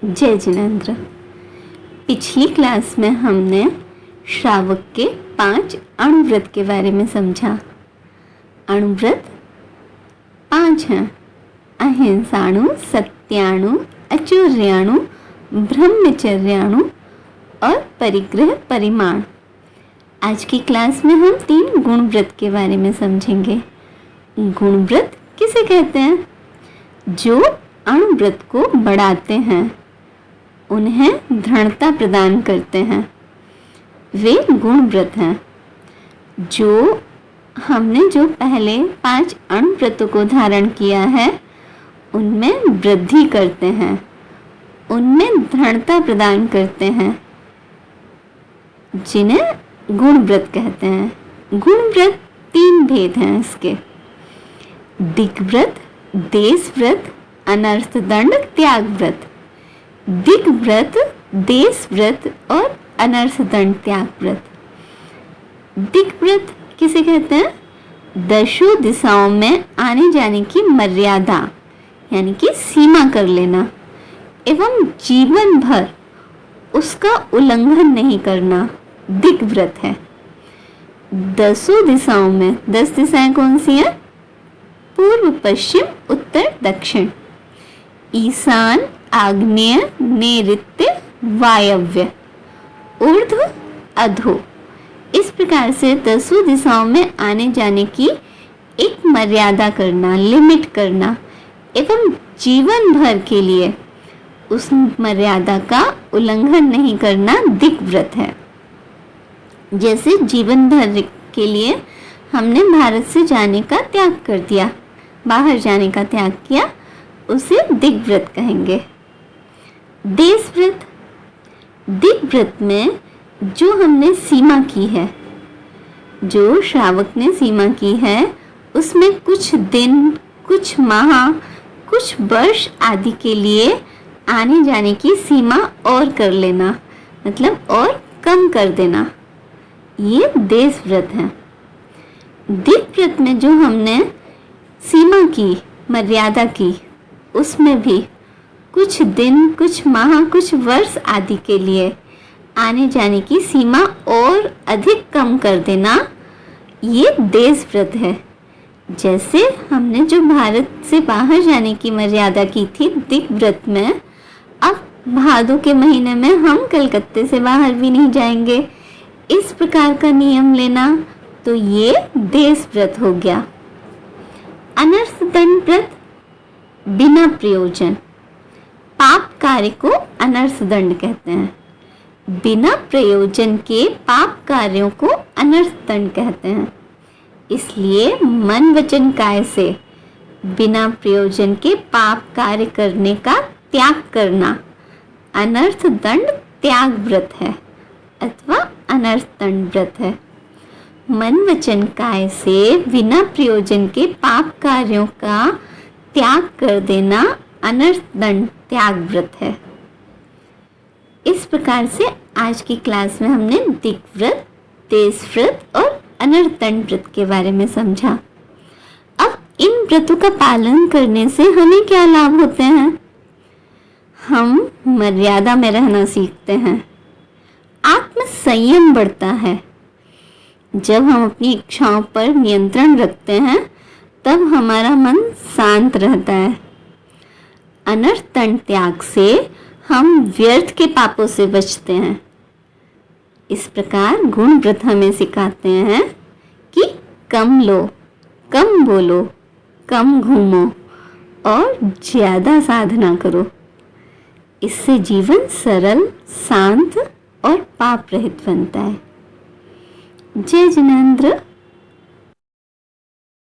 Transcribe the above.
जय जिनेंद्र। पिछली क्लास में हमने श्रावक के 5 अणुव्रत के बारे में समझा। अणुव्रत 5 हैं: अहिंसाणु, सत्याणु, अचौर्याणु, ब्रह्मचर्याणु और परिग्रह परिमाण। आज की क्लास में हम 3 गुणव्रत के बारे में समझेंगे। गुणव्रत किसे कहते हैं? जो अणुव्रत को बढ़ाते हैं, उन्हें दृढ़ता प्रदान करते हैं, वे गुणव्रत हैं। हमने जो पहले 5 अणुव्रतों को धारण किया है, उनमें वृद्धि करते हैं, उनमें दृढ़ता प्रदान करते हैं, जिन्हें गुणव्रत कहते हैं। गुणव्रत 3 भेद हैं इसके: दिग्व्रत, देशव्रत, अनर्थ दंड, त्यागव्रत। दिग्व्रत, देशव्रत और अनर्थ दंड त्यागव्रत। दिग्व्रत किसे कहते हैं? दशों दिशाओं में आने जाने की मर्यादा यानी कि सीमा कर लेना एवं जीवन भर उसका उल्लंघन नहीं करना दिग्व्रत है। 10 दिशाओं में 10 दिशाएं कौन सी हैं? पूर्व, पश्चिम, उत्तर, दक्षिण, ईशान, आग्नेय, नैऋत्य, वायव्य, ऊर्ध्व, अधो। इस प्रकार से 10 दिशाओं में आने जाने की एक मर्यादा करना, लिमिट करना एवं जीवन भर के लिए उस मर्यादा का उल्लंघन नहीं करना दिग्व्रत है। जैसे जीवन भर के लिए हमने भारत से जाने का त्याग कर दिया, बाहर जाने का त्याग किया, उसे दिग्व्रत कहेंगे। देशव्रत, दिग्व्रत में जो हमने सीमा की है, जो श्रावक ने सीमा की है, उसमें कुछ दिन, कुछ माह, कुछ वर्ष आदि के लिए आने जाने की सीमा और कर लेना, मतलब और कम कर देना, ये देशव्रत है। दिग्व्रत में जो हमने सीमा की, मर्यादा की, उसमें भी कुछ दिन, कुछ माह, कुछ वर्ष आदि के लिए आने जाने की सीमा और अधिक कम कर देना, ये देशव्रत है। जैसे हमने जो भारत से बाहर जाने की मर्यादा की थी दिग्व्रत में, अब भादों के महीने में हम कलकत्ते से बाहर भी नहीं जाएंगे, इस प्रकार का नियम लेना, तो ये देशव्रत हो गया। अनर्थ दंड व्रत, बिना प्रयोजन, पाप कार्य को अनर्थ दंड कहते हैं। बिना प्रयोजन के पाप कार्यों को अनर्थ दंड कहते हैं। इसलिए मन वचन काय से बिना प्रयोजन के पाप कार्य करने का त्याग करना अनर्थ दंड त्याग व्रत है अथवा अनर्थ दंड व्रत है। मन वचन काय से बिना प्रयोजन के पाप कार्यों का त्याग कर देना अनर्थ दंड त्याग व्रत है। इस प्रकार से आज की क्लास में हमने दिग्व्रत, देशव्रत और अनर्थ दंड व्रत के बारे में समझा। अब इन व्रतों का पालन करने से हमें क्या लाभ होते हैं? हम मर्यादा में रहना सीखते हैं, आत्म संयम बढ़ता है। जब हम अपनी इच्छाओं पर नियंत्रण रखते हैं, तब हमारा मन शांत रहता है। अनर्थ दंड त्याग से हम व्यर्थ के पापों से बचते हैं। इस प्रकार गुणव्रत हमें सिखाते हैं कि कम लो, कम बोलो, कम घूमो और ज्यादा साधना करो। इससे जीवन सरल, शांत और पाप रहित बनता है। जय जिनेंद्र।